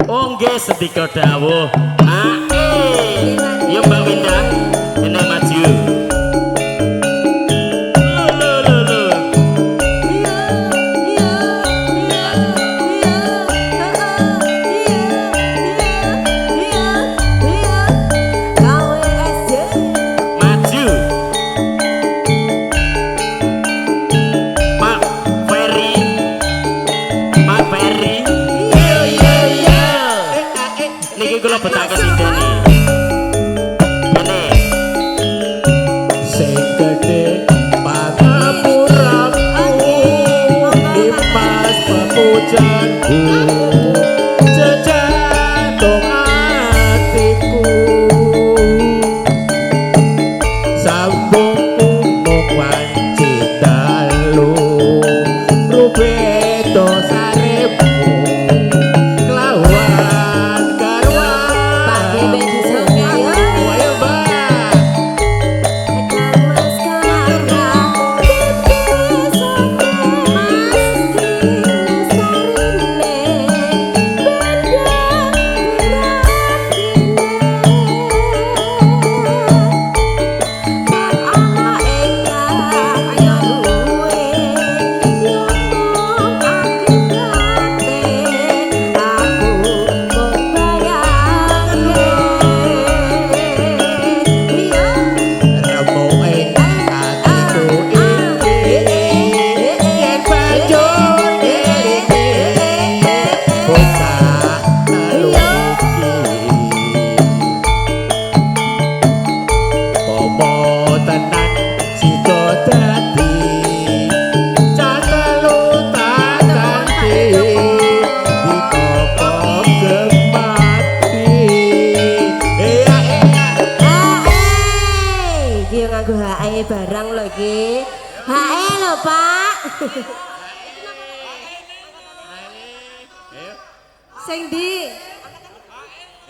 Oh nggih sedika dawuh. Yo Mbak Winda, ini maju. Kula betake sindene. Ngene. Sing gedhe pangapuraku Dimas pepujanku Jejantung hatiku Sambung umuk wanci dalu Rubedo saremu barang lho iki. Hae lho, Pak. Sing ndi?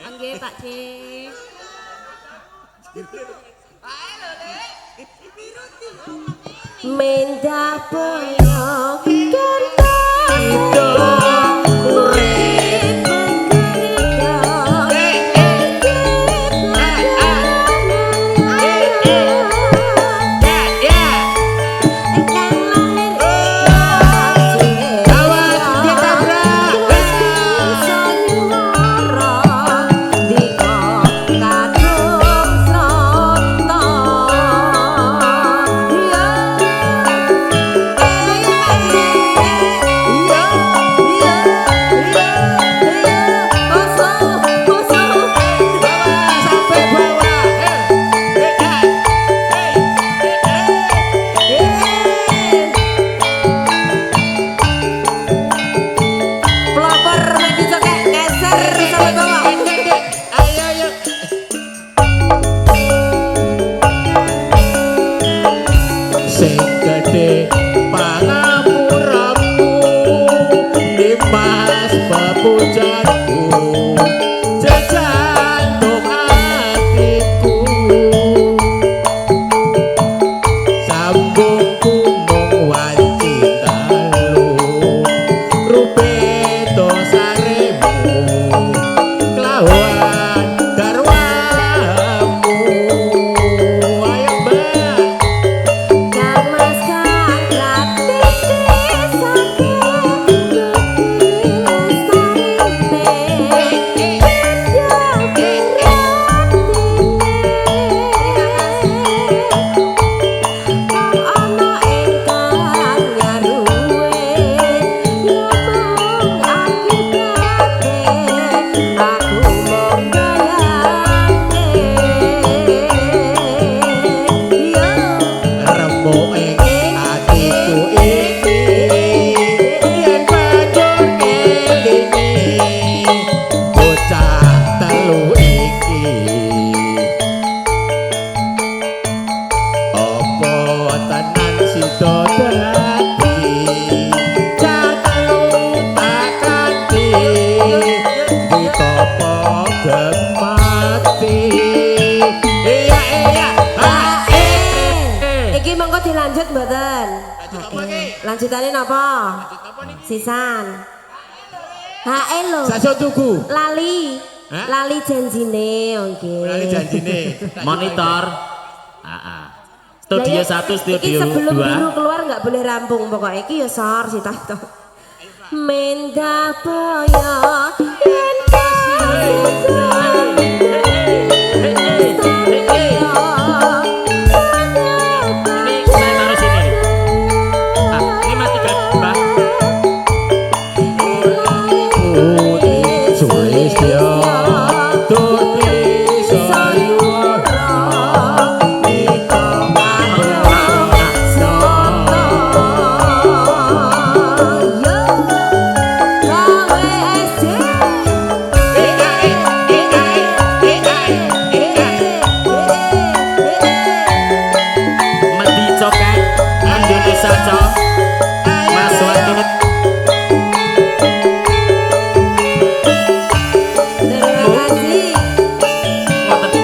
Nggih, Pak C. Mendah boyo lanjut mboten? Lanjutannya napa? Sisan. Hae lho. Saso tuku. Lali. Hah? Lali janjine oke. Lali janjine. Monitor. Studio 1, studio Iki sebelum 2. biru keluar nggak boleh rampung pokoknya iki ya sor si Tato. Mendah boyo. Ini saya taruh sini nih. Ini masih Mbak. Sulistyo Tuti Sayura Iko Medi Cokai Indonesia Cok. Mas Wadid. Terima kasih. Ngoten.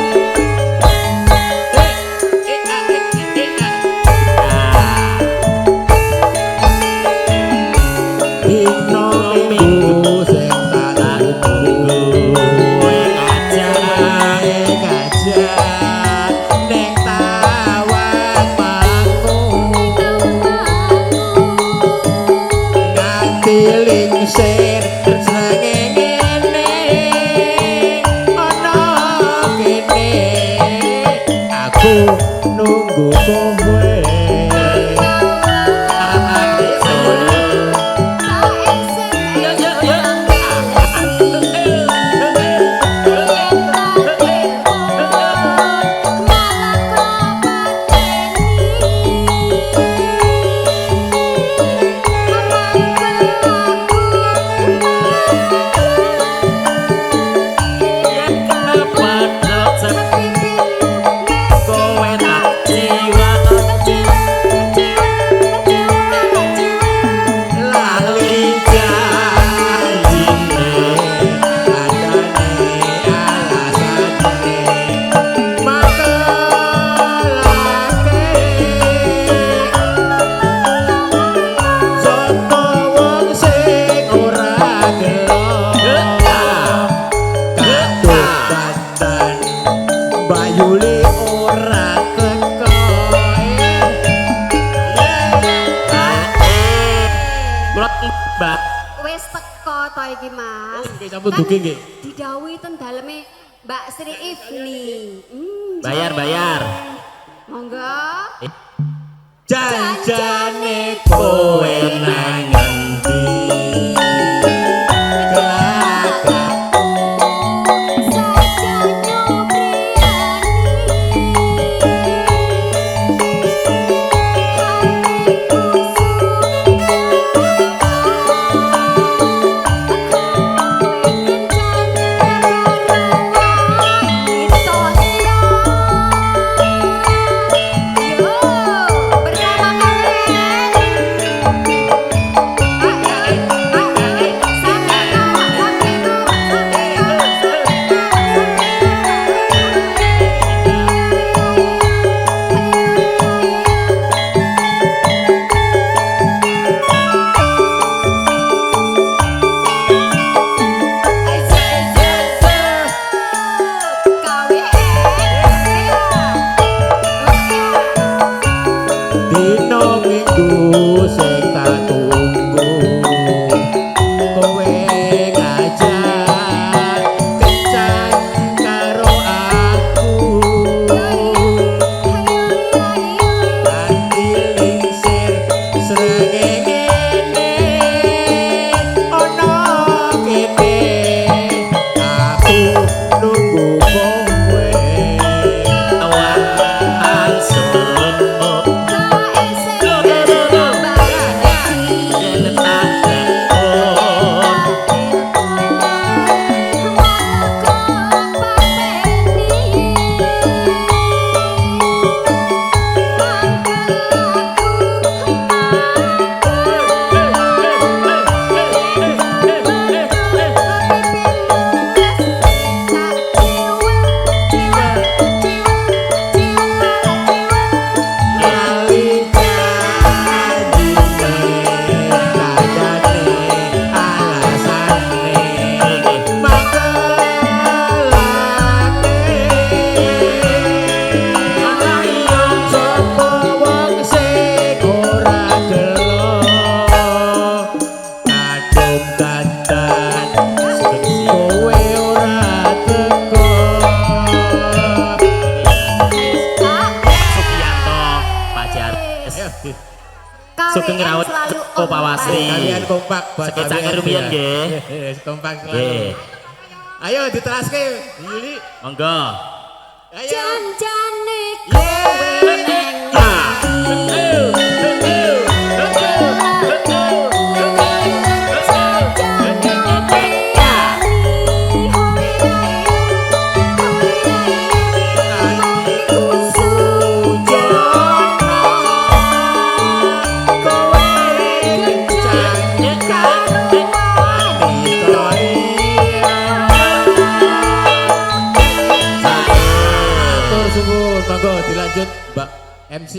Dino minggu sing tak tunggu Kowe ngajak Gajah Neng tawang mangku Nganti lingsir Sengengene Ono kene Aku nunggu kowe Kowe tak jiwa Lali janjine Adane alasane Makelake Sopo wong sing ora gelo Katut dandan Bayuli ora teko Kulot Mbak. Wis teko to iki Mas. Oke, sampun dugi nggih. Didhawuhi ten daleme Mbak Sri Ifni. Bayar. Monggo. Janjane kowe nang ngendi Kelakakku Saja Yo, bersama kalian. dandan kowe ora teko Sugiyanto Pak Jarnes Sugeng rawuh Pak Wasri kalian kompak buat Sekecangnya rumiyin nggih. kompak Nggih. selalu ayo diteraske Yuli Monggo ayo Janjane Atur suwun monggo dilanjut Mbak MC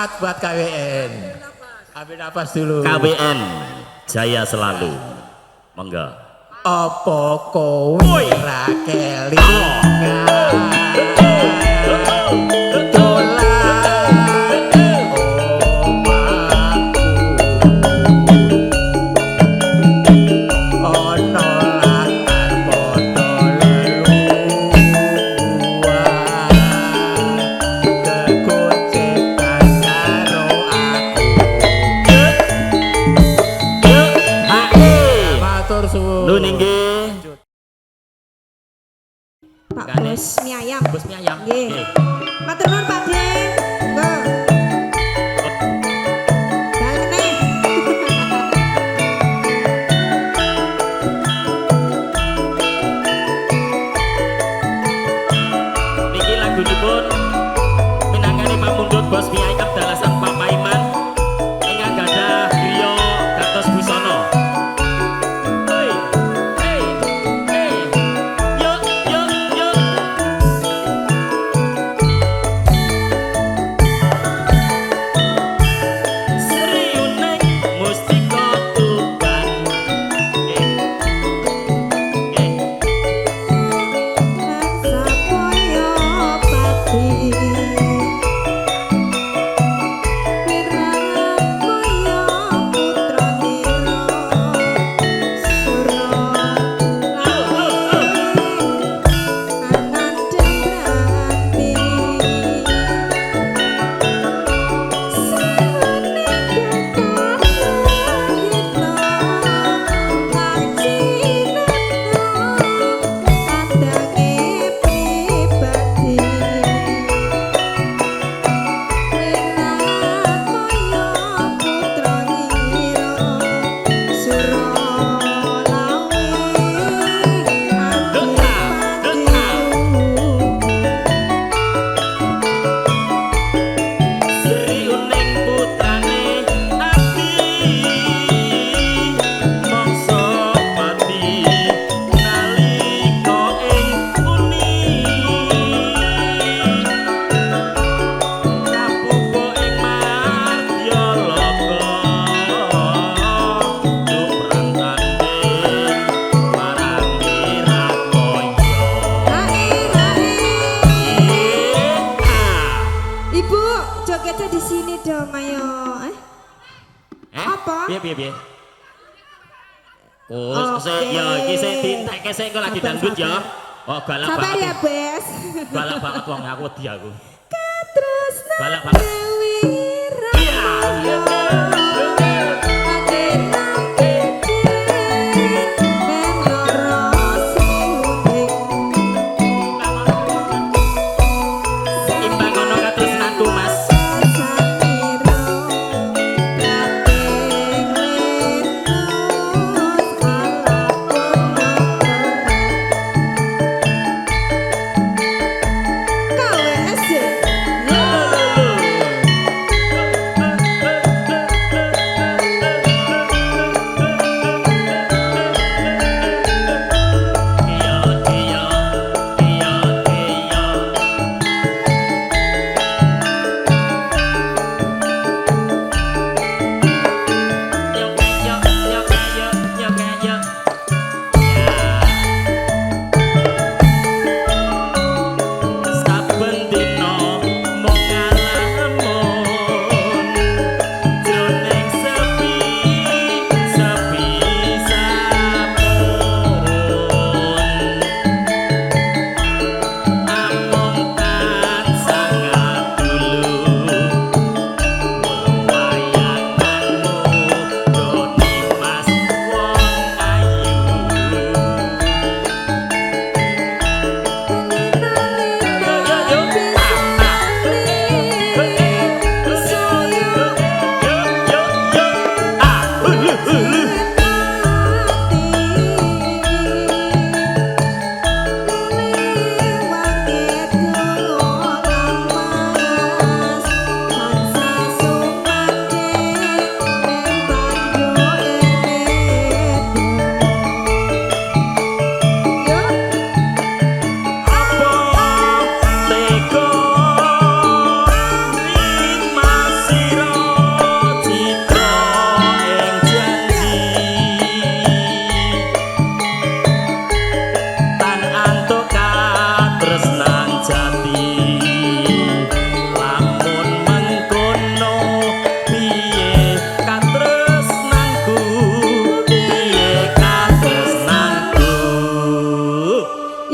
semangat buat KWN. Ambil napas dulu. KWN jaya selalu. Monggo. Apa kowe ra kelingan dolan omahku ana latar padha leluhur kegocek karo aku matur suwun Lu ninggi. Pak Gane. Bos mie ayam. Bos mie ayam. Nggih. Nggih. Matur nuwun Pak De. Nggih. Balik neh. Niki lagunipun minangkani pamundhut Bos mie ayam dalasan Pak Paiman ingkang gadah griya dados busana. Hei, hei, hei. Yuk, yuk, yuk. Sri Uning Mustika Tuban. Nggih. Nggih. Sapoyo pati. Wiramoyo putra nira. Sura anandeng brati. Sri Uning putrane Ati mangsa pati nalika ing uni kapuko ing madya loka duprang tanding marang Wirakoyo. Ibu, jogetnya di sini dong, ayo. Apa? Piye piye piye? Oh, Oke. ya iki sik dintekke sik kok lagi dangdut ya. Oh, galak Sabar ya, banget. Bes. Galak banget wong aku wedi aku. Terus Galak banget. Iya. Imbang ono katresnanku, Mas. KWS.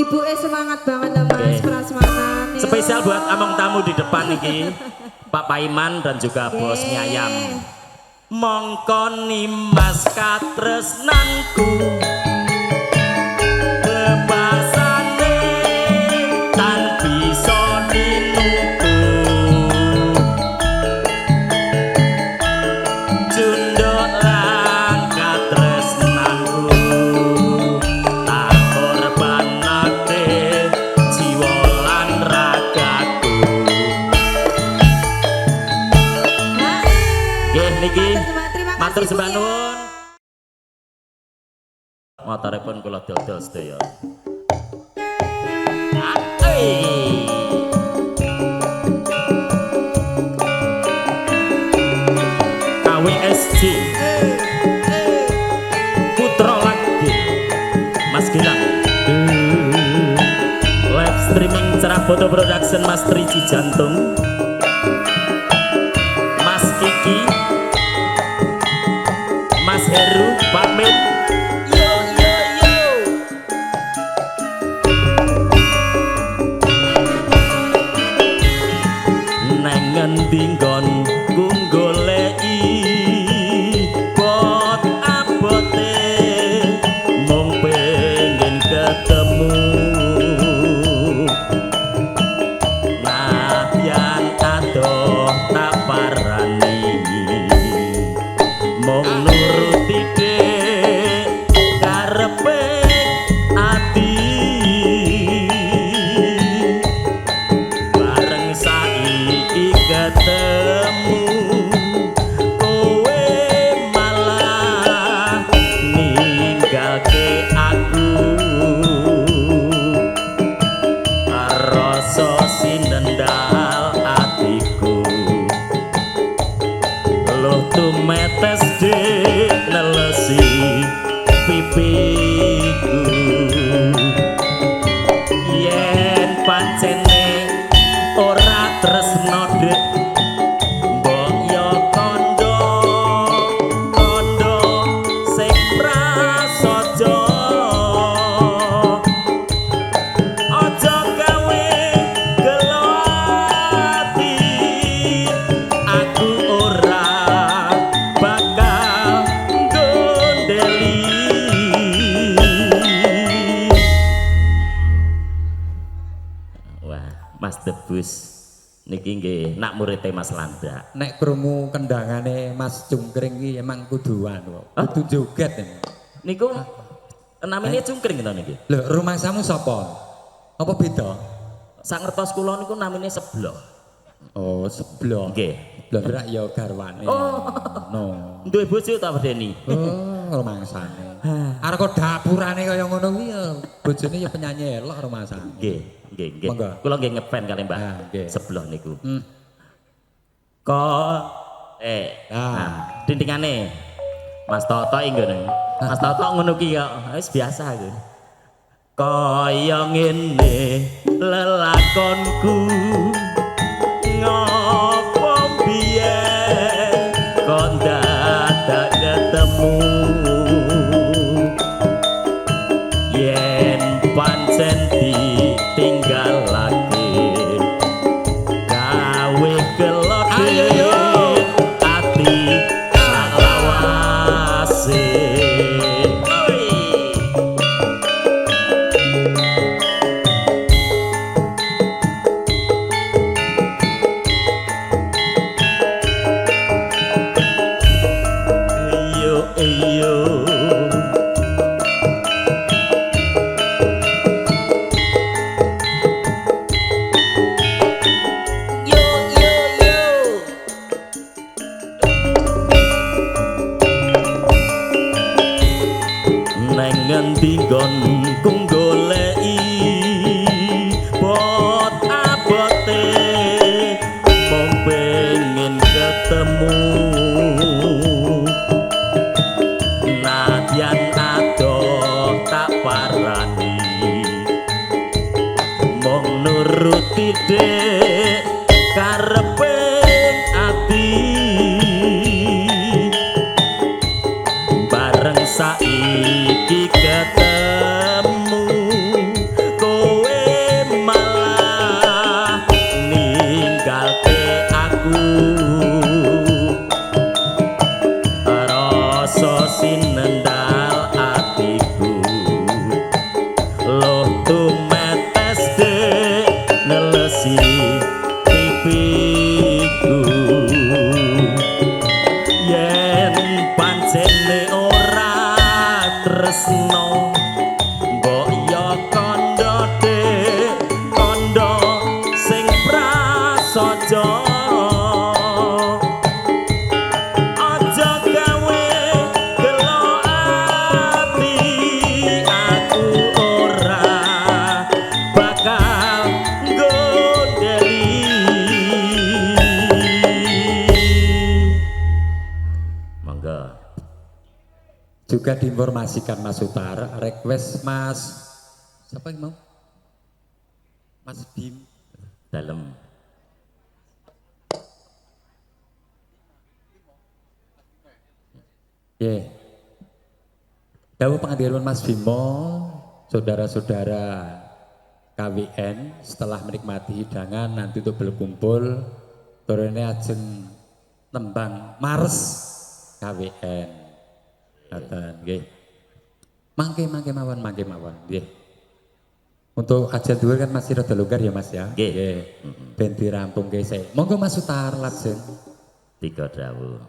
Ibu semangat banget loh Mas Oke. prasmanan. Spesial buat among tamu di depan iki, Pak Paiman dan juga Bos Nyayam. Mongkoni Mas katresnanku, bebasane tan bisa dinuku, junduk lan katresnanku, tak korbanake jiwa lan ragaku. Nggih niki matur sembah nuwun. Motoripun kula dodol sedaya. KWSJ Putra lagi Mas Gilang. Live streaming cerah foto production Mas Triji Jantung, Mas Kiki, Mas Heru pamit. Yo yo yo. Neng ngendi nggonku goleki bot abote, mung pengen ketemu. Nah yang adoh tak parani, mung nuruti dek karepe ati. Bareng saiki ketemu, kowe malah ninggalke aku. Rasa sinendal atiku, loh tumetes dek nelesi pipiku. Yen pancene ora tresno dek, mbok yo kondo kondo sing prasaja. Aja gawe gelo ati, aku ora bakal gondeli. Wah, Mas Debus niki nggih nak muridé Mas Landa. Nek krungu kendangane Mas Cungkring iki emang kuduan kok. Kudu joget. Niku namine cungkring to niki. Lho, rumah samu sapa? Apa beda? Sak ngertos kula niku namine Sebloh. Oh, sebelah. Nggih. Lho, berak ya garwane. Oh. No. Duwe bojo ta Deni? Oh, rumangsane. Arep kok dapurane kaya ngono kuwi ya bojone ya penyanyi elok rumangsane. Nggih, nggih, nggih. Monggo. Kula nggih ngefan kali Mbah. Ah, nggih. Sebloh niku. Hmm. Kok Ah. nah, tintingane Mas Toto iki ngono. Mas Toto ngono ki ya wis biasa aku. Kaya ngene lelakonku, ngopo biyen kok dadak ketemu. Yen pancen ditinggalake, gawe gelode ati sak lawase. Oi. Iyo iyo. Yo yo yo. Neng ngendi nggonku goleki bot abote, mung pengen ketemu. Nadyan adoh tak parani, mung nuruti dek karepe ati. Bareng saiki ketemu, kowe kaya kandha dek kandha sing prasaja aja gawe gelo ati aku ora bakal gondeli mangga Juga diinformasikan Mas Utara, request Mas siapa yang mau? Mas Bim. dalem Dawa pengadilan Mas Bimo, saudara-saudara KWN setelah menikmati hidangan nanti untuk berkumpul turunnya ajeng tembang Mars KWN. Ngaten nggih. Mangke mawon nggih. Untuk aja dua kan masih rada longgar ya Mas ya. Nggih. Ben dirampungke sik. Monggo Mas Utar lajeng. tiga dawuh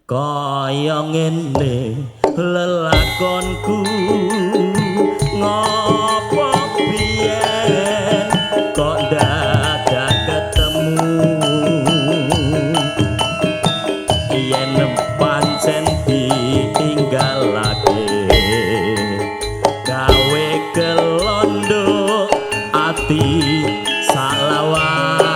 kaya ngene lelakonku ngopo biyen kok dadak ketemu yen pancen ditinggalake gawe kelondo ati salawase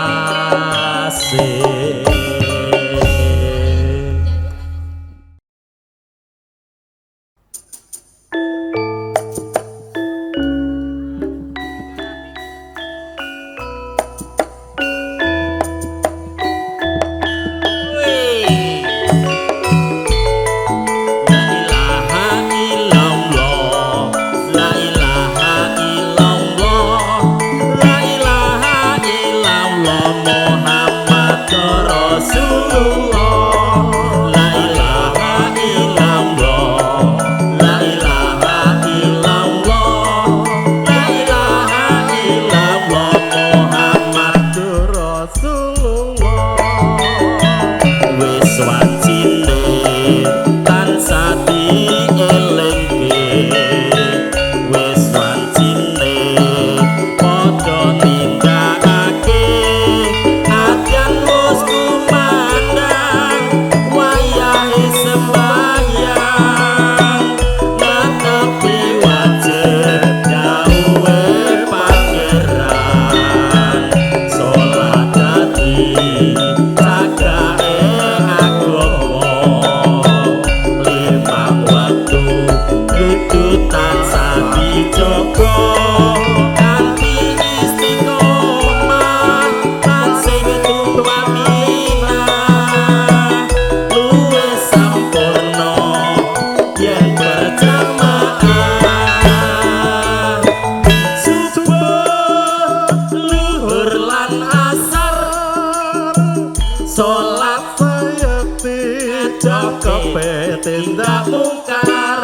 tindak mungkar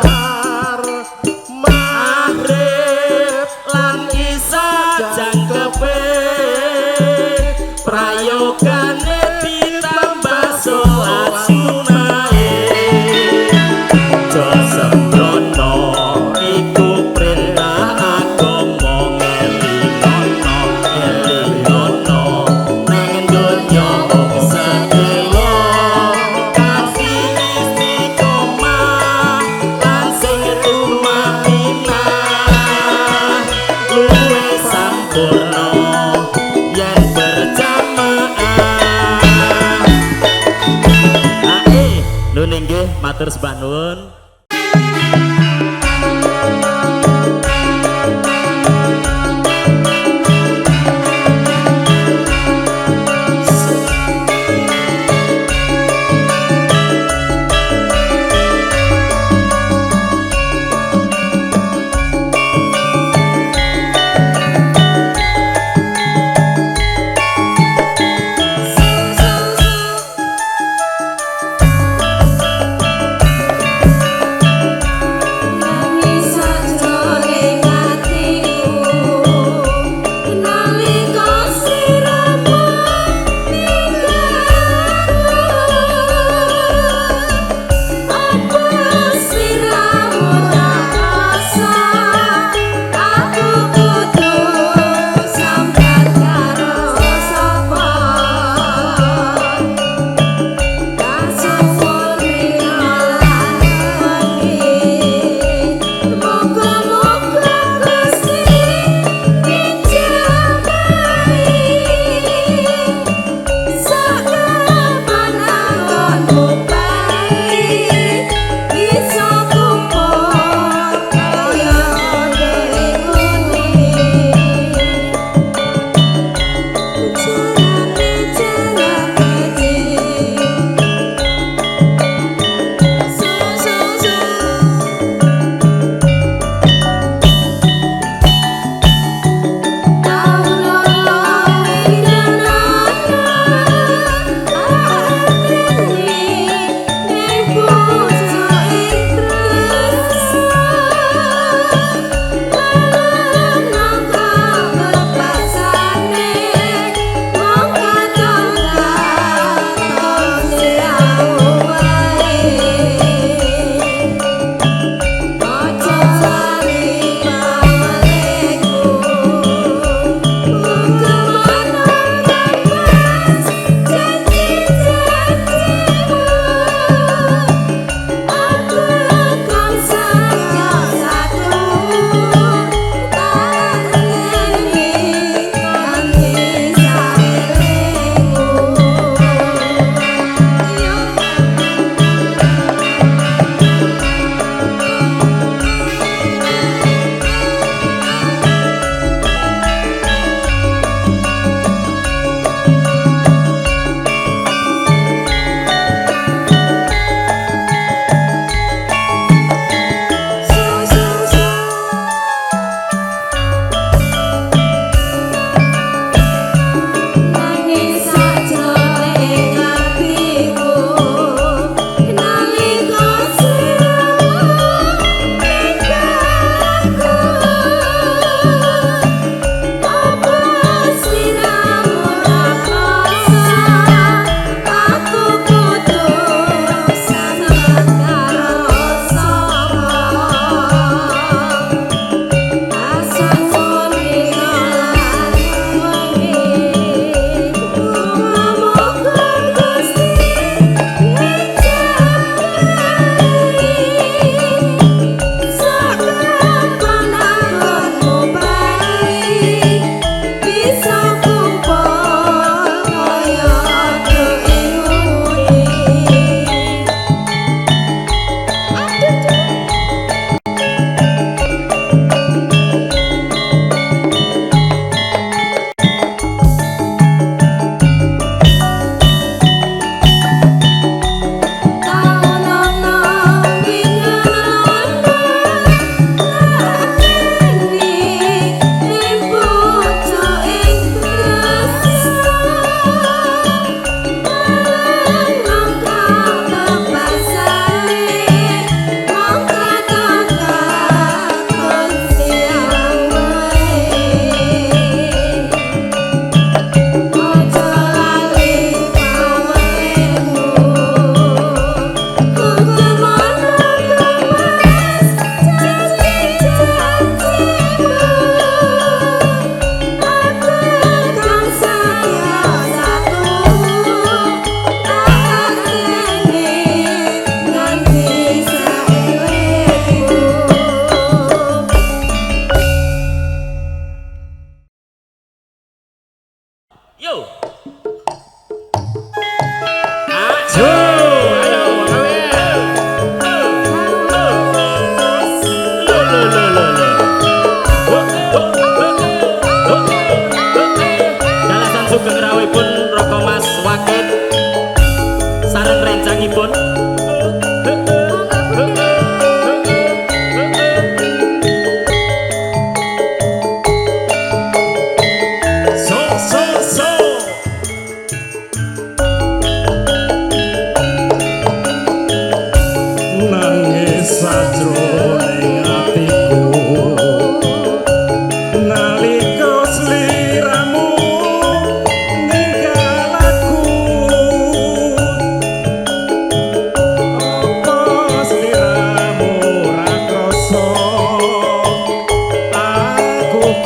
maghrib lan isa jangkepe prayogane ditambah sholat sunahe aja sembrono iku perintah agama elingono nang donya sedelo matur sembah nuwun.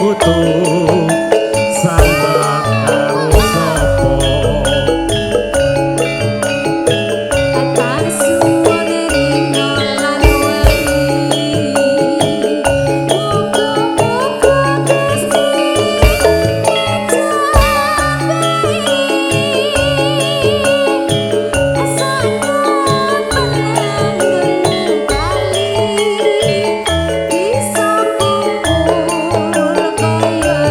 kutu sambak karo sapa Atar suwane rino lan wengi muga-muga Gusti Kali bisa kumpul kaya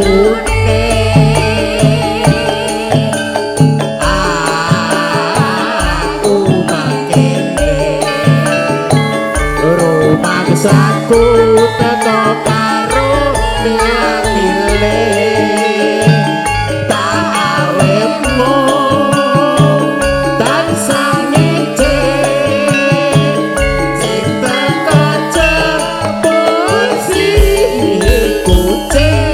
pune aku mangkene rumangsaku teko karo ngatile tak awetmu tansah ngecek sing teko jebul si kucing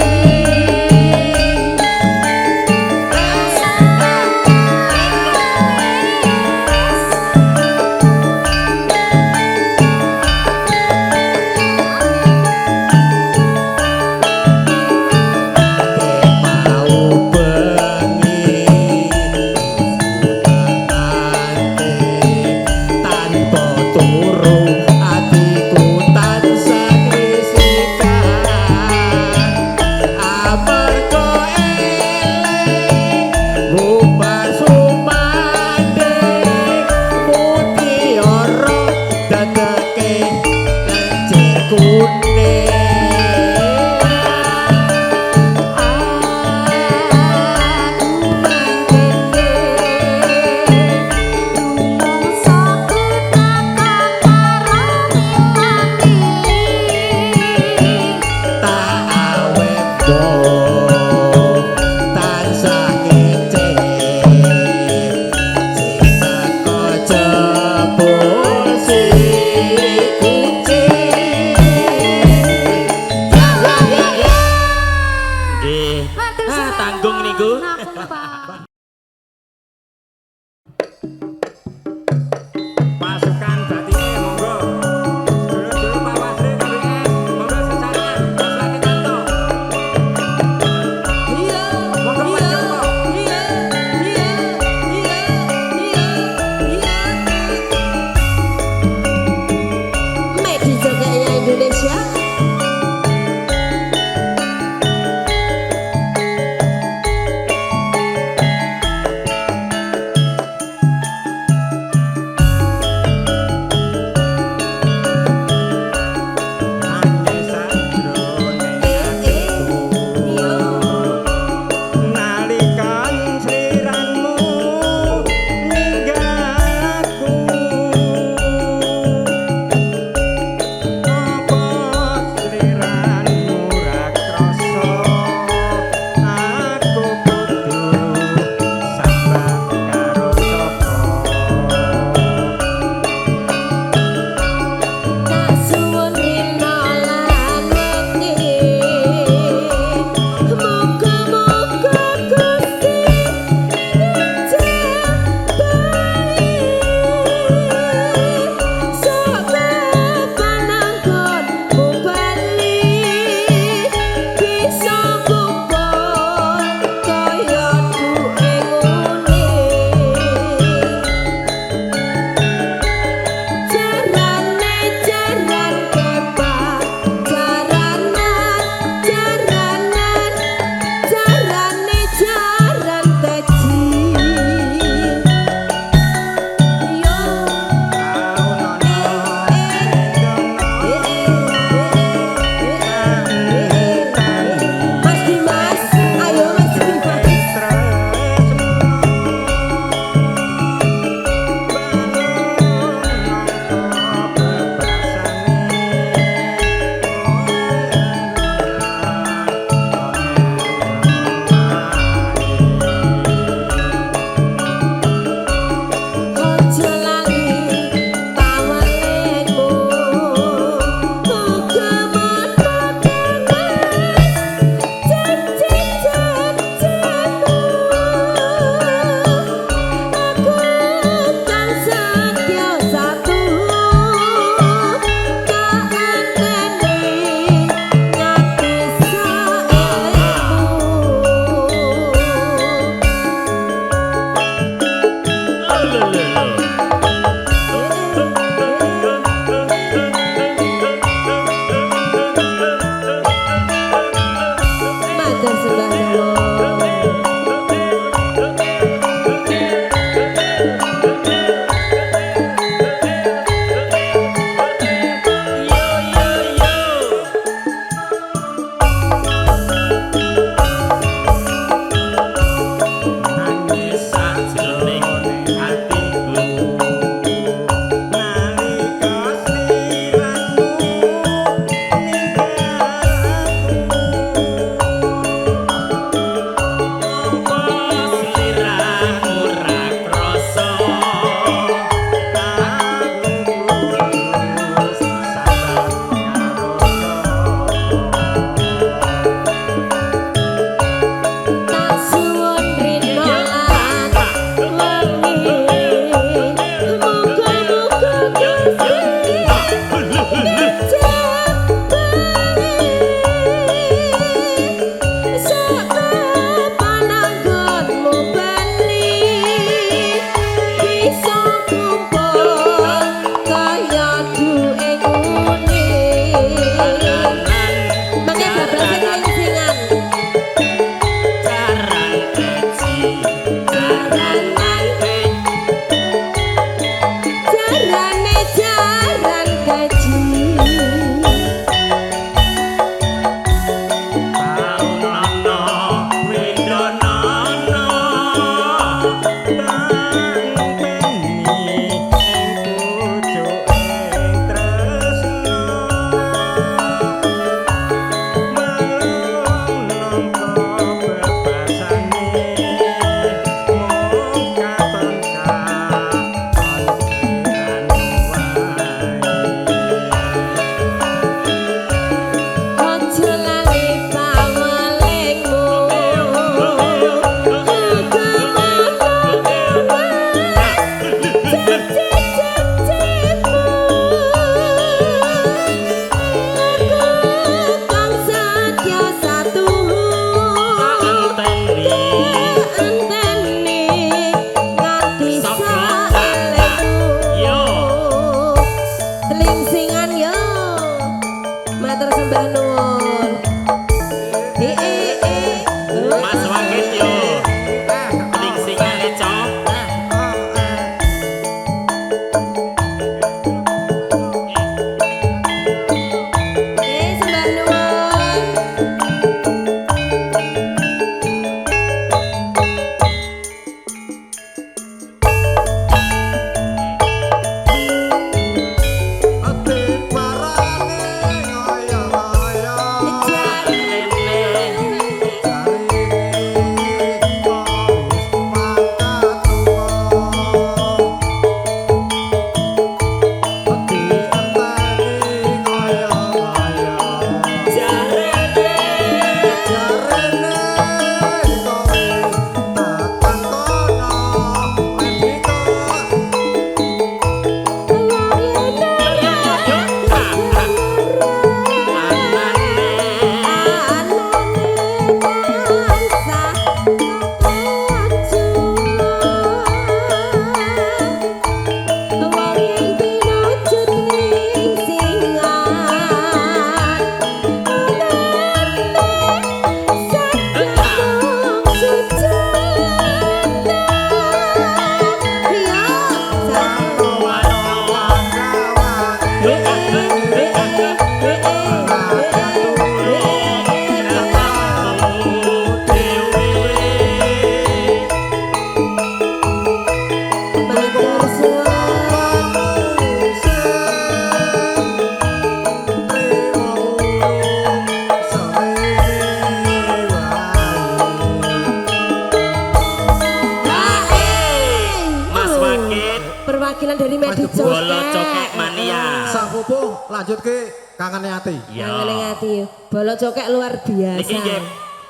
Mas Wakit Perwakilan dari Medi Bolo Cokek Cokek. Mania. Sang Pupuh lanjut ke kangane ati. Ya. Nangane ngati. Bolo Cokek luar biasa. Niki nggih.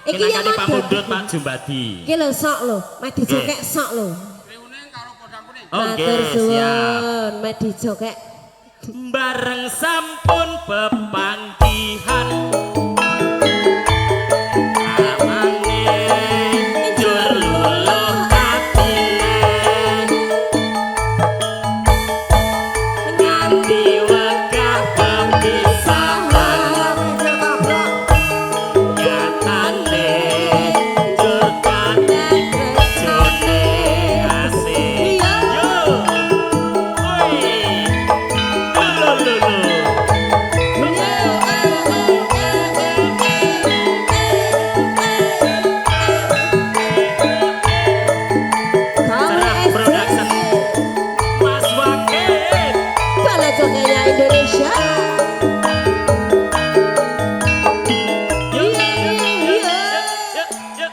Iki ya Kinangane Pak madhep. Pundut Pak Jumbadi. Iki lho sok lho, Medi Cokek sok lho. Oke, Matur siap. suwun, Medi Cokek. Bareng sampun pepanggihan amane jur luluh atine nganti wegah pepisahan nyatane jur kate bojone asih yo oi lulu Cerah Production Mas Wakit Bolo Cokeknya Indonesia. yuk yuk yuk yuk yuk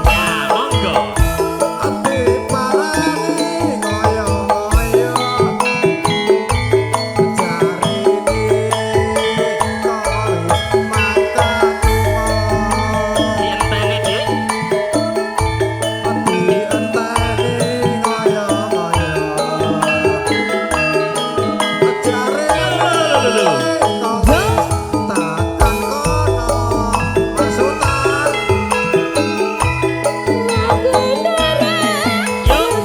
ya monggo Ati parani ngoyo-ngoyo jarine koris mata dienteni dik ati enteni ngoyo-ngoyo lulu takkan kono masutan yuk yuk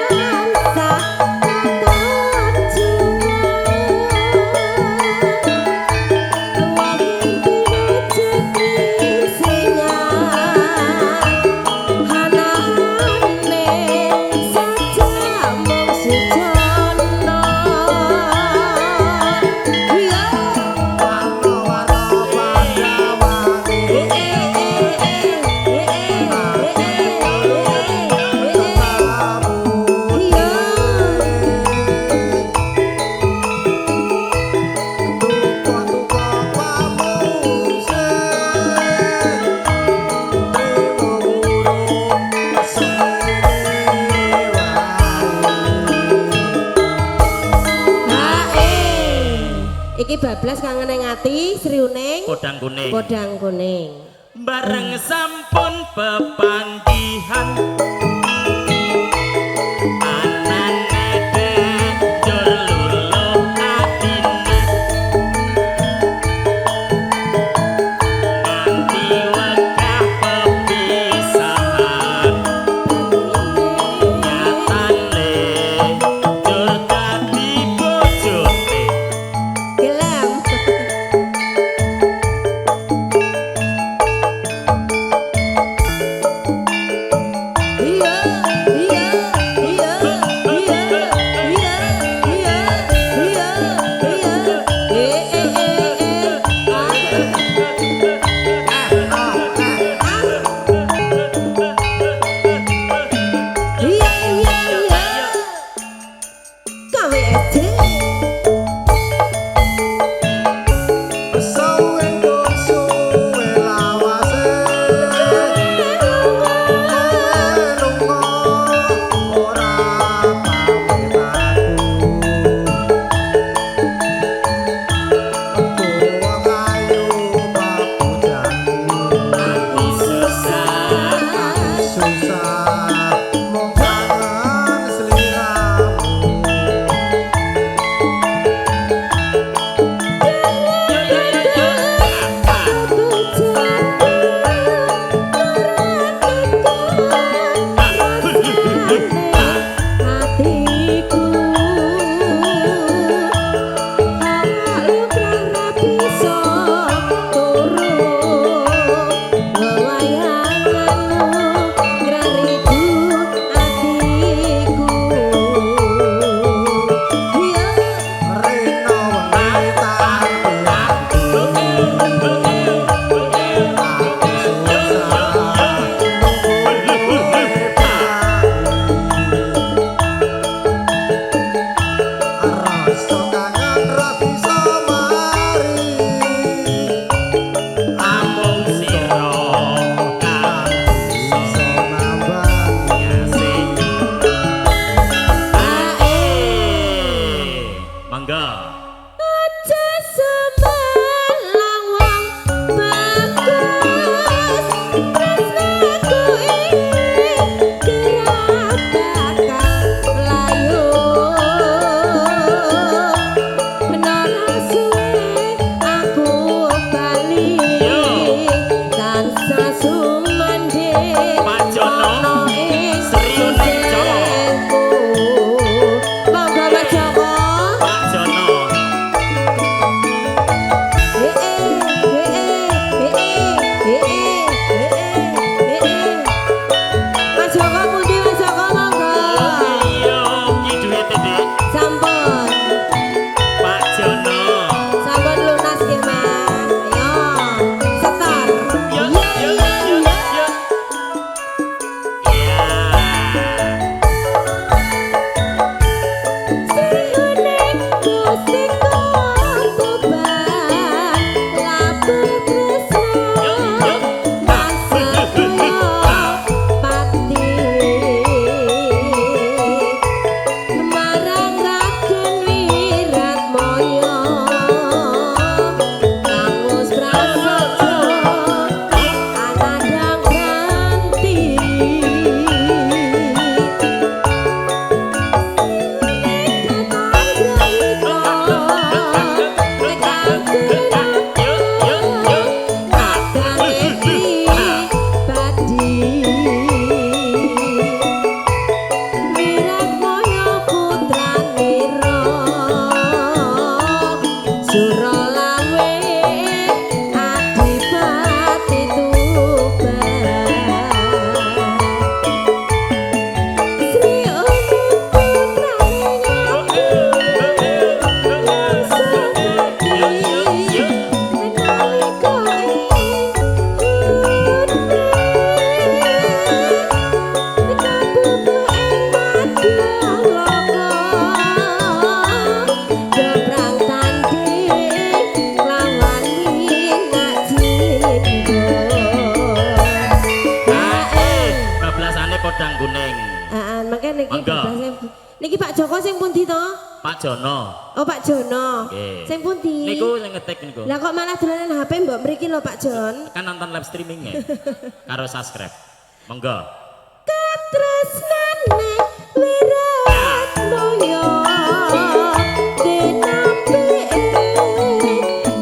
warna-warna pandawangi Iki bablas kangen ngati Sriuning Podang kuning Podang Kuning. bareng sampun pepanggihan anane dek jur luluh atine nganti wegah pepisahan nyatane jur dadi bojone Gelem. asale kodang kuning. Heeh, mangke niki Mangga. bebas. Niki Pak Joko sing pundi to? Pak Jono. Oh Pak Jono. Nggih. Sing pundi? Niku sing ngetik niku. Lah kok malah dolanan HP mbok mriki lho Pak Jon. Kan nonton live streaming ya. Karo subscribe. Monggo. Katresnane wirat moyo dinampi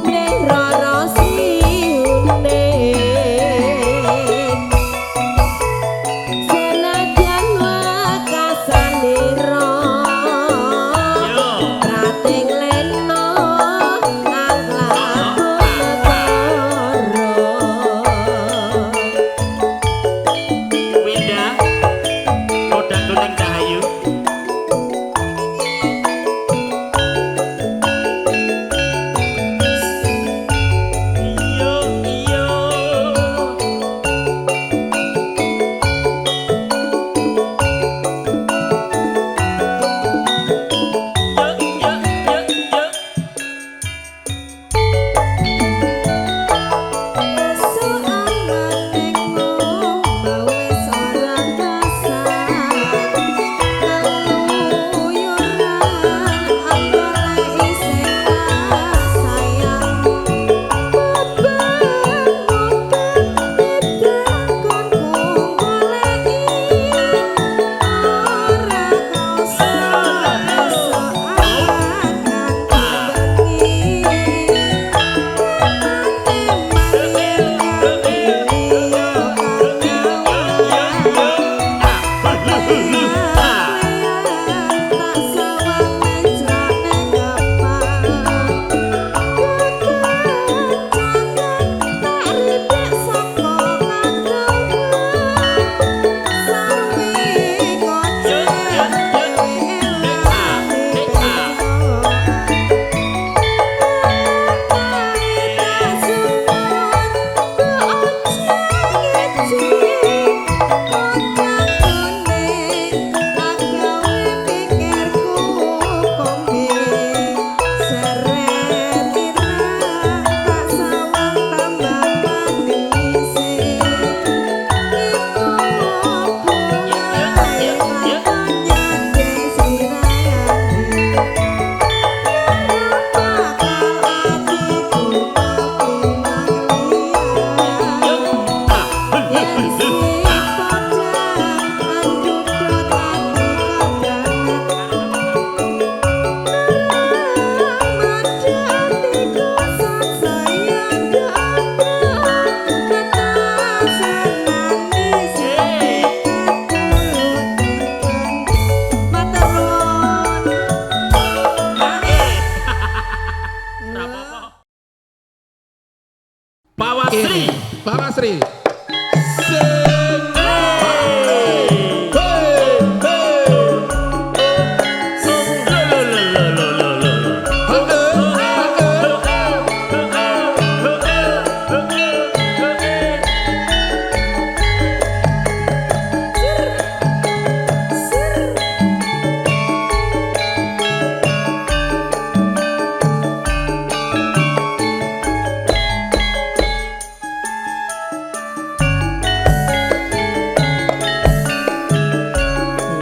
ning rara siune senajan wakasanira Yo. rating leno akhlakku Winda. Kodang kuning Dahayu. Iyo iyo. Yo yo yo yo. Pawasri. Pak Sri.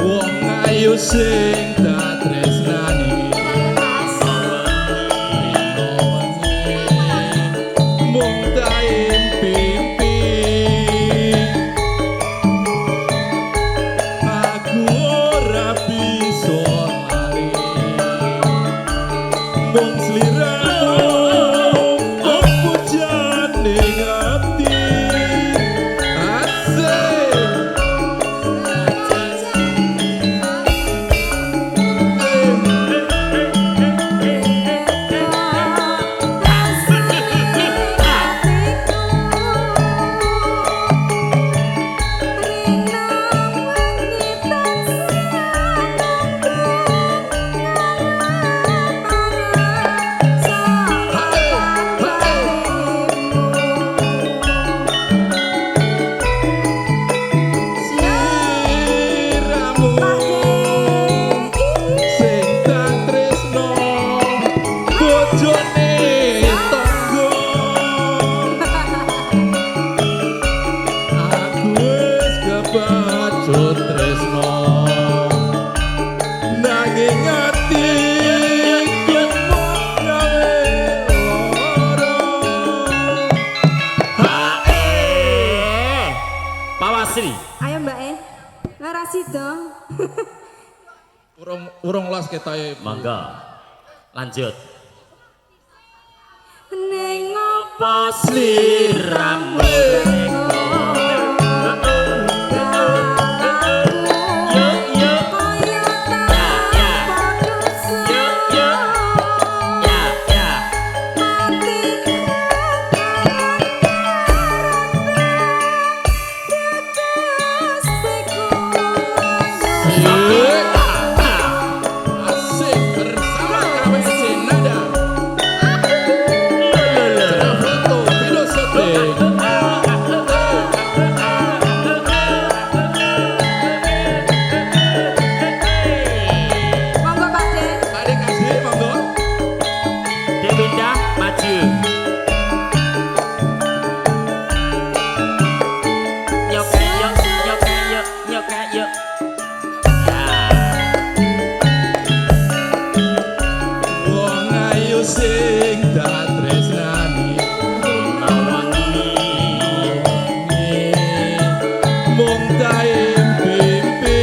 Wong ayu sing tak tresnani mung tak impi-impi aku ora bisa lali mung sliramu kok pujan ning ati asik tresno nanging ati gemuk gawe lara. Pak Wasri. Ayo Mbak ngarasi dong. Urung las ketae. Mangga. Lanjut. Ning Apa sliramu? Yuk, yuk. Yuk, yuk. Ya, ya. Asik bersama KWC Nada. Foto video syuting. Monggo Pak De. Adik kasih monggo. Dewinda maju. Nyoke yuk, nyoke yuk, nyoke yuk. Ya. Wong ayu sing tak tresnani Nawangi. mung tae mimpi.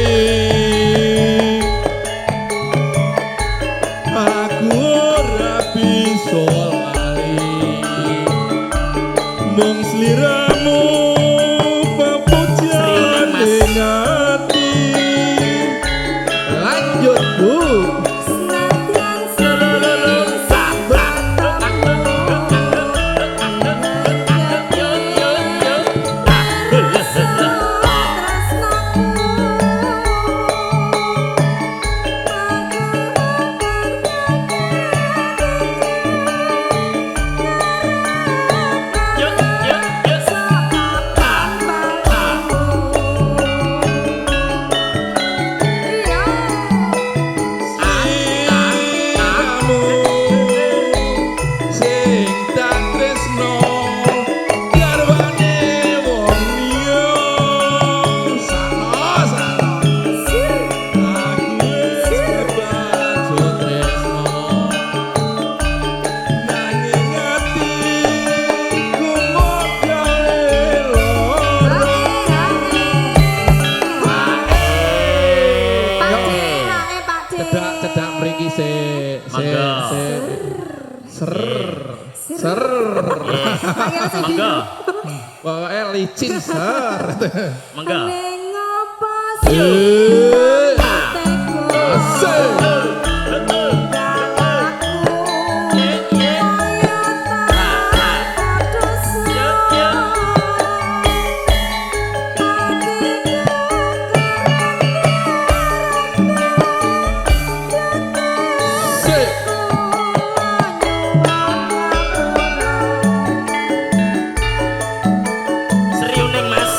Aku ora bisa lali mung sliramu pepujian ning ati. Lanjut Bu. Senadyan sering sabar tamu. Kamu sing tak tresno garwane wong liya sana aku wis kebacut tresno nanging atiku mok gawe lara. Cedak mriki Mangga. ser. Mangga. Pokoknya licin ser. Mangga. Asik. Asik. Seriuning Mas.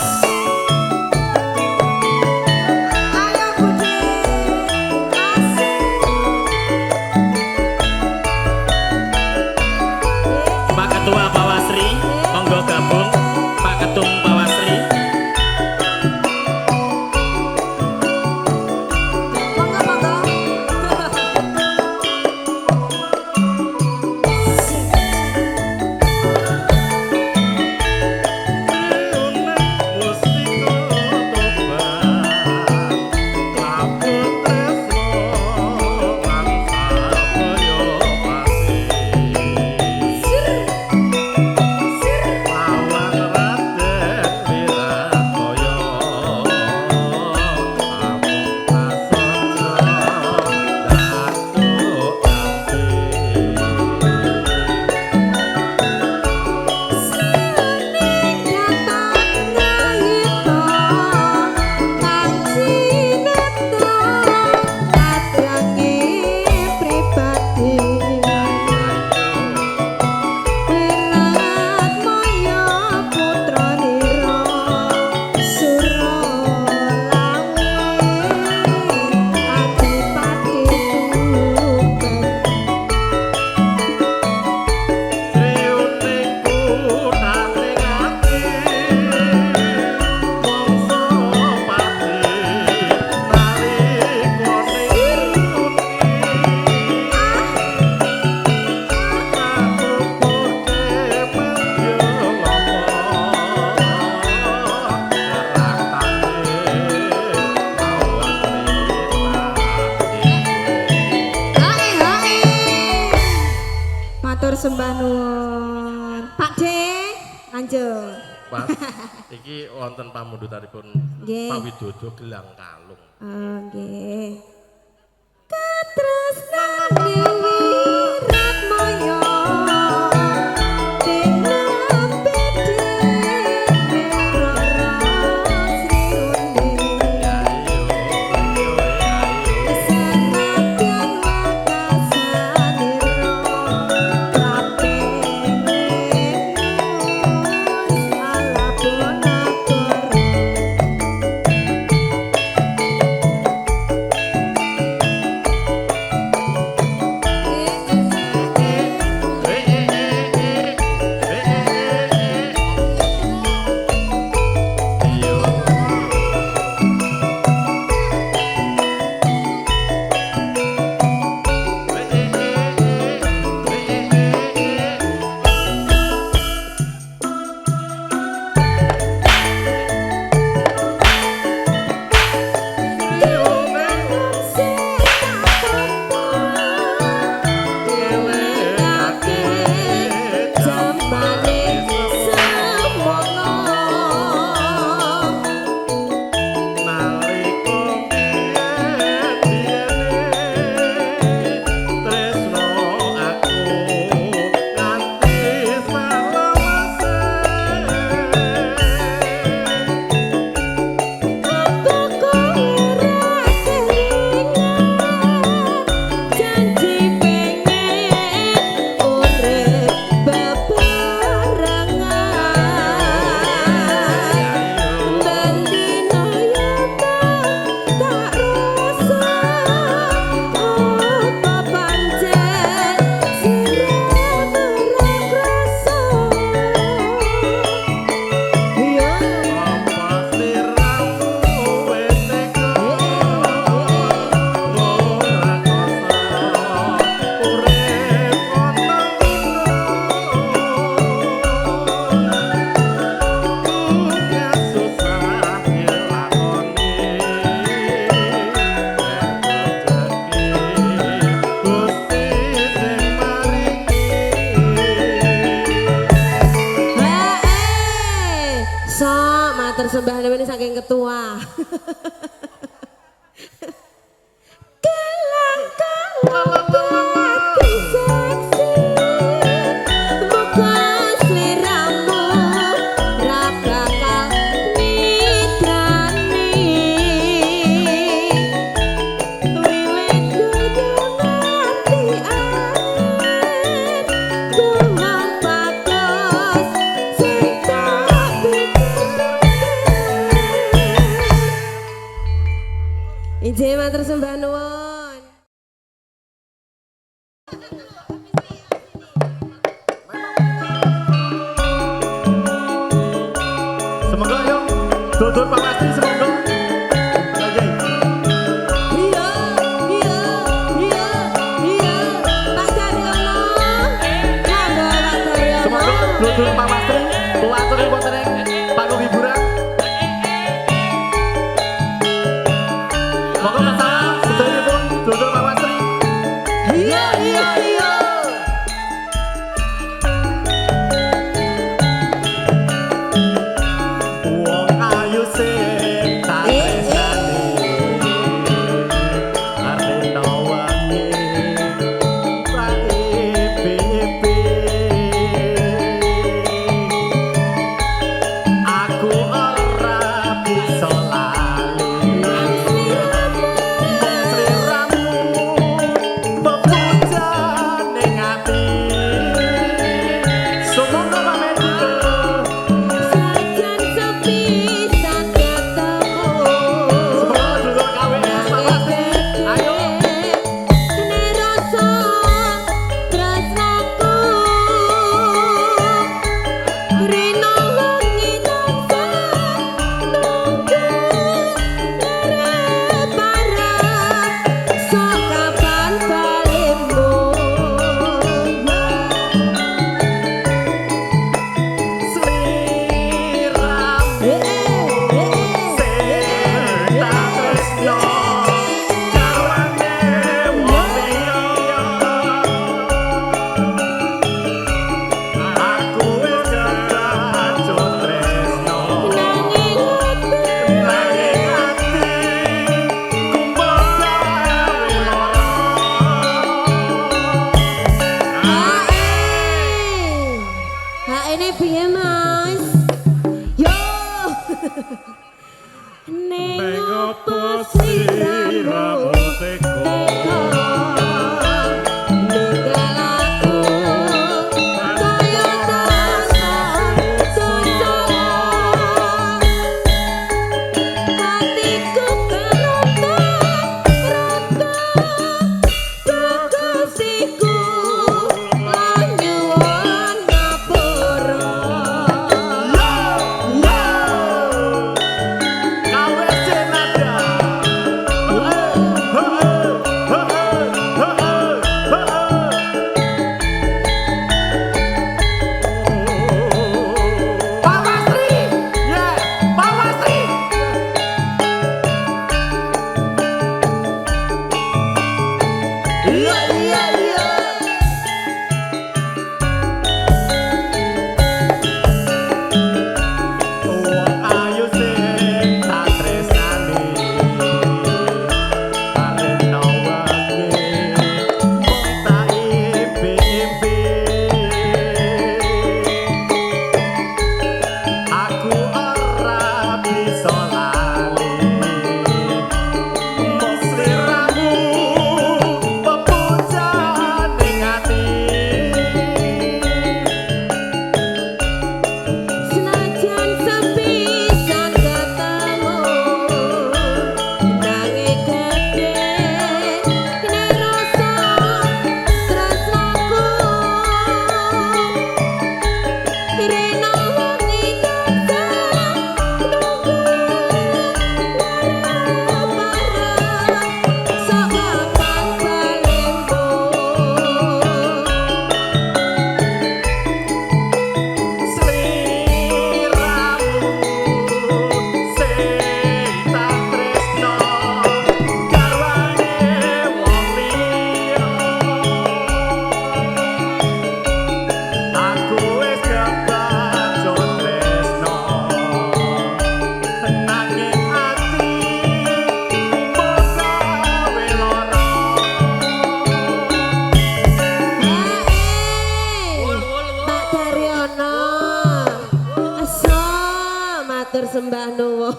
sembah nuwun. Pak D, lanjut. Pak, iki wonten pamundhutanipun Nggih. Pak Widodo Gelang Kalung. Nggih. Katresnane wirat moyo dinembe dhewe rara Sri Undi. Senadyan wakasanira kapingin salah ponakara. Sembah ini saking ketua. Ije matur sembah nuwun. Semoga yuk, tutur Pak Pasti semoga. Iya, Pak Daryono. Semoga tutur Pak Pasti, tuatur wonten ing panggung hiburan. Semoga masalah sedayanipun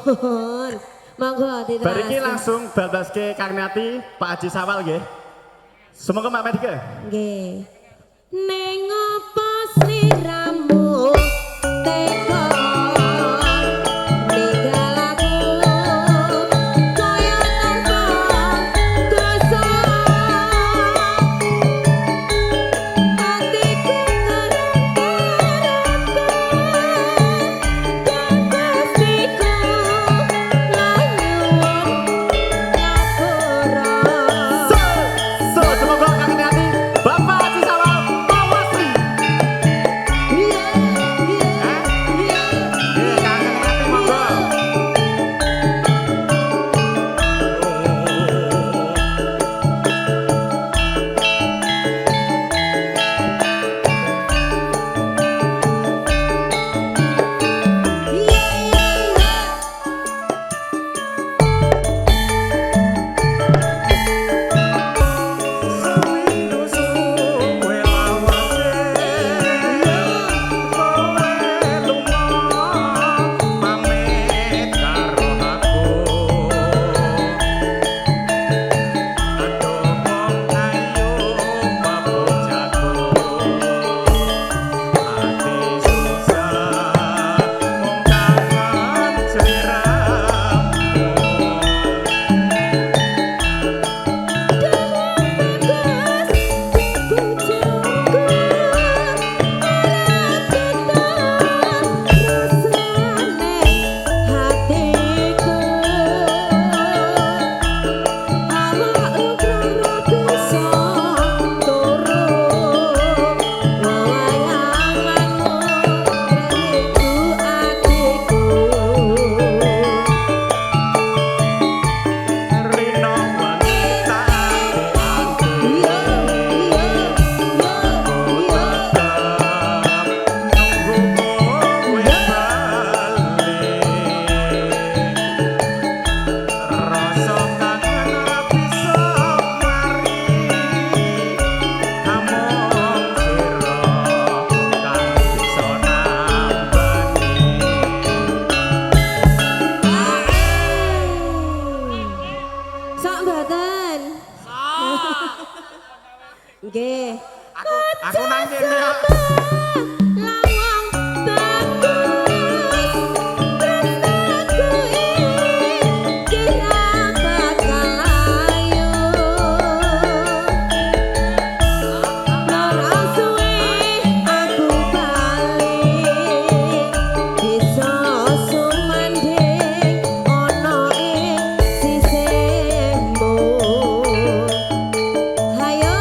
Nuwun. Monggo diterus. Bariki langsung babaske Kang Nati, Pak Haji Sawal nggih. Semoga Mak Medika. Nggih. Ning apa sliramu tega ninggal aku kaya tanpa dosa atiku ngerang-ngerang kekasihku layuan nyapura. Semoga Kang Nati, Bapak Haji Sawal, Pak Wasri. Nggih, Kang Nati monggo. Sok mboten? Nggih. Aku nang kene kok. Lawang bagus tresnaku iki ra bakal ayu. Lara suwe aku balik bisa sumanding ana ing sisihmu. Hayo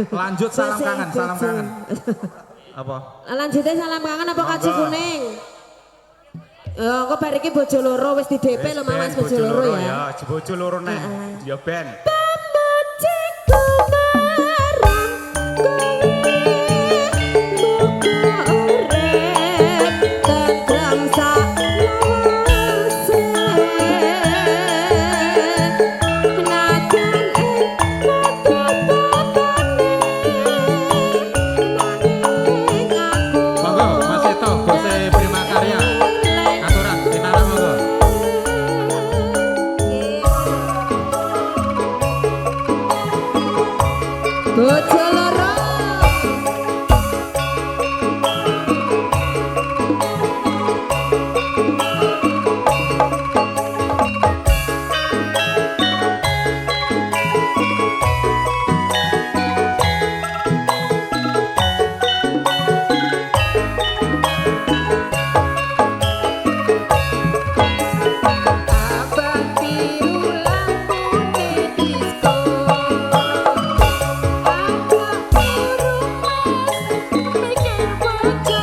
Lanjut salam kangen, salam kangen. Apa? Lanjutnya salam kangen apa kaji kuning? Kok bariki bojo loro wis di DP lho Mas bojo loro ya. Ya, bojo loro neh. Ya ben. Pemujiku marang kowe urip tentrem sakwase najan Monggo Mas Seto Bose Prima Karya. Aturan dinarak monggo. bojo loro abang biru lampune disco abang biru mas mikir bojo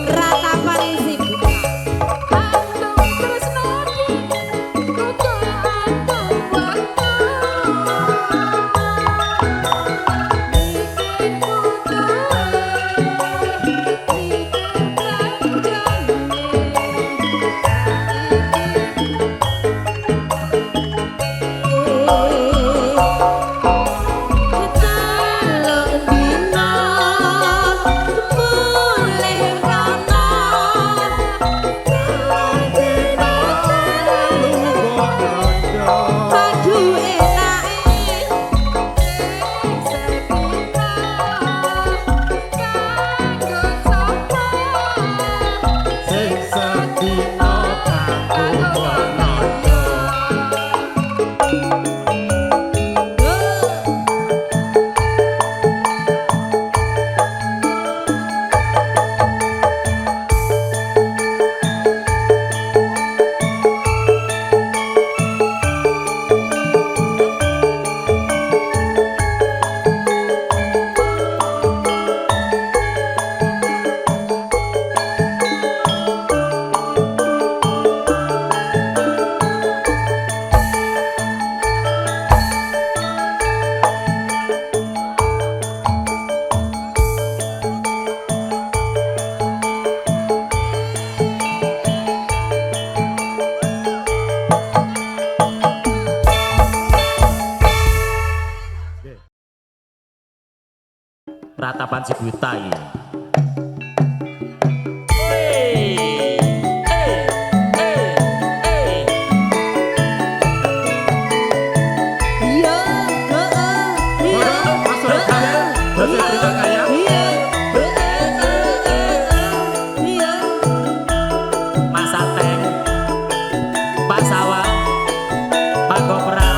ratapan isi Ratapan si buta iki. iya iya Masuk kalian. Bose Prima Karya. iya Mas Ateng, Pak Sawal, Pak Kopral.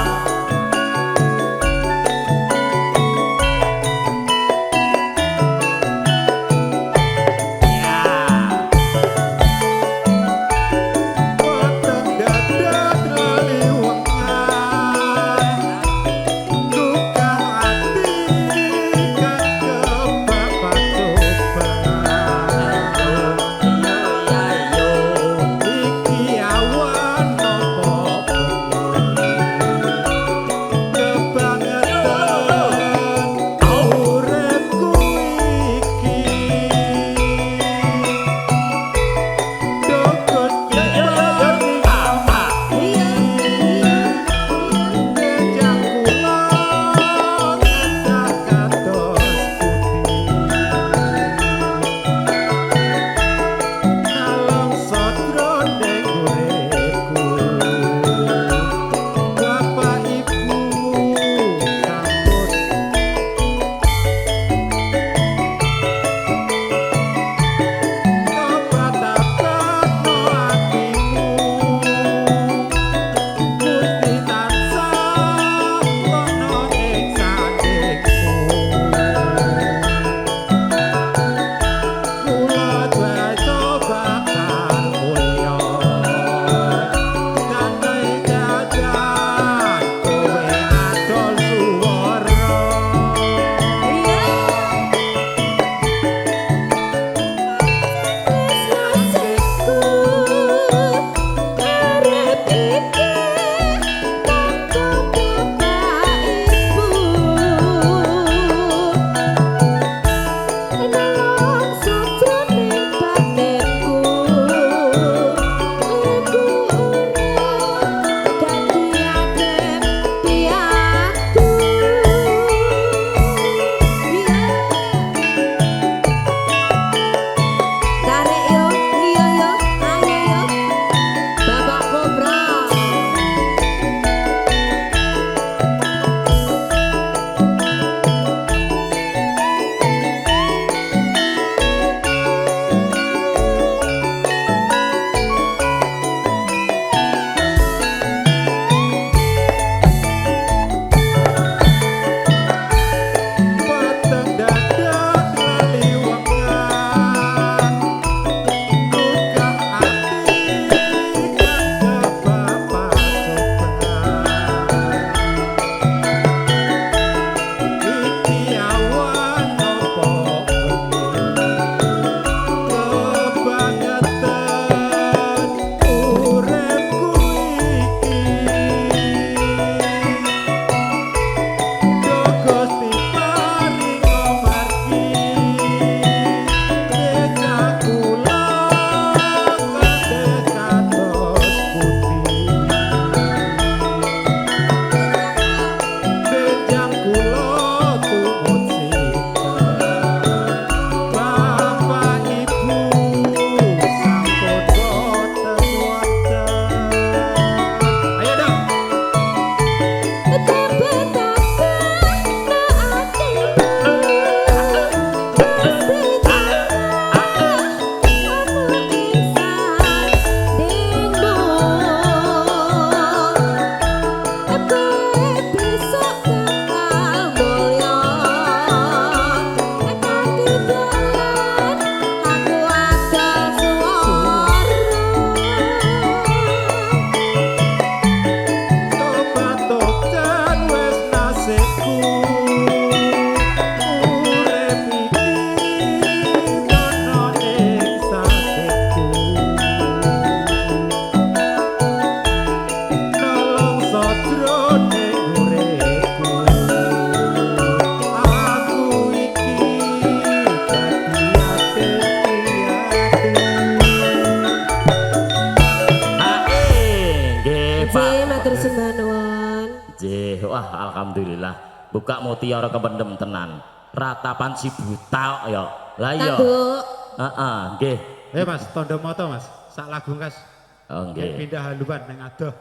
alhamdulillah. Buka mutiara kependem tenan. Ratapan si buta ya. Lah iya. Tanduk. Heeh, nggih. Mas, tondo moto mas, sak lagu kas. Oh nggih. Pindah haluan neng adoh.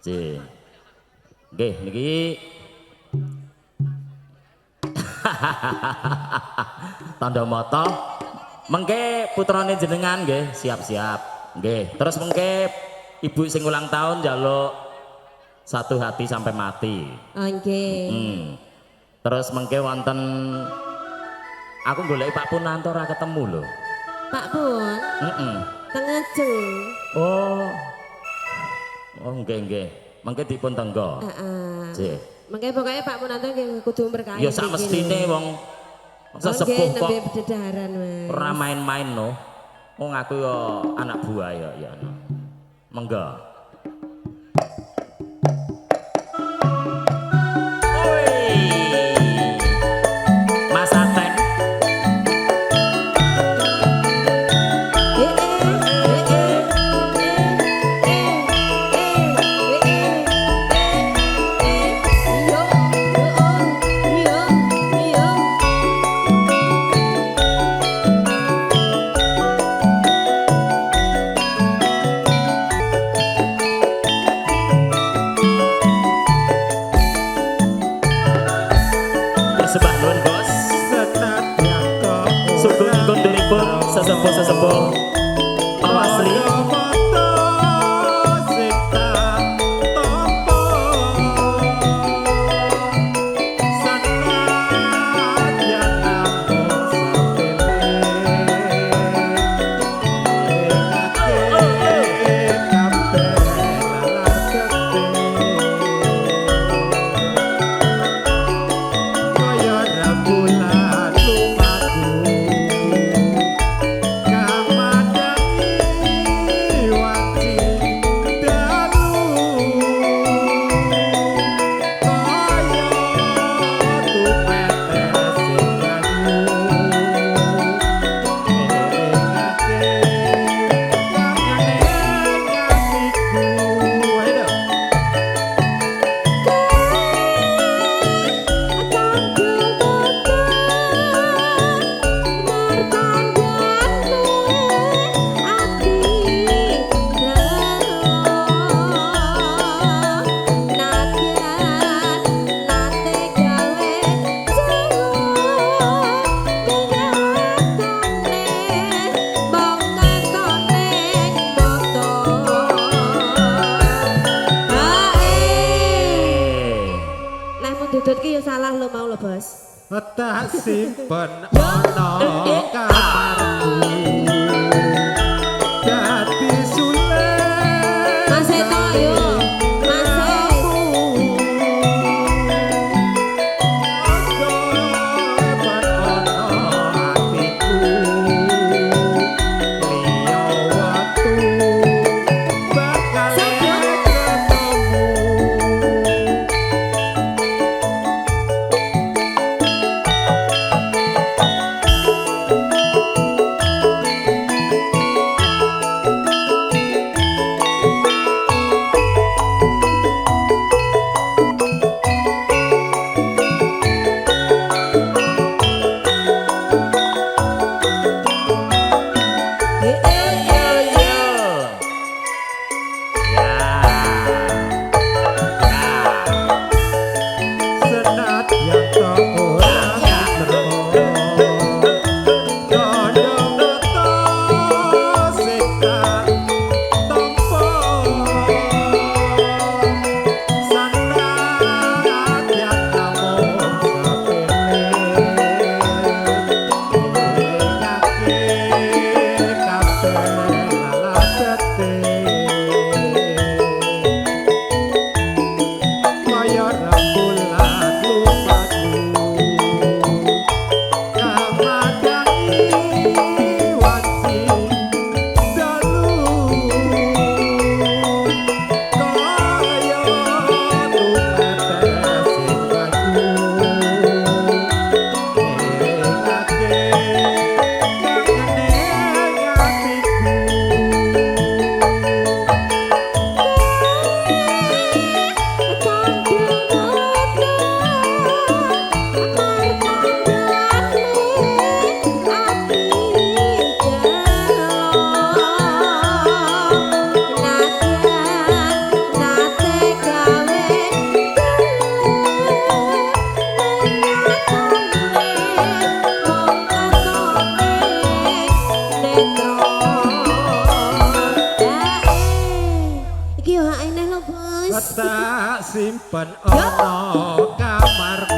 Nggih. Nggih niki tanda mata mengke putrane jenengan nggih siap-siap nggih terus mengke ibu sing ulang tahun njaluk satu hati sampai mati Oh nggih. Terus mengke wonten aku golek Pak Punanto ora ketemu lho. Pak Pun, tengejeng. Oh nggih mengke dipun tenggo nggih. Makanya pokoknya Pak Punanto nggih kudu berkaya. Ya sak mestine wong sesepuh kok nembe bededaran Mas. ora main-main no. Wong aku yo anak buah ya no. Monggo. Oi. Mas Ateng. Sembah nuwun bos. Sugeng konduripun sesepuh-sesepuh Pawasri. Dudut ki ya salah lo mau lo bos. Tak simpen ono kamarku. Dadi sulit. Mas Eto yo. Mas tak simpen ana kamarku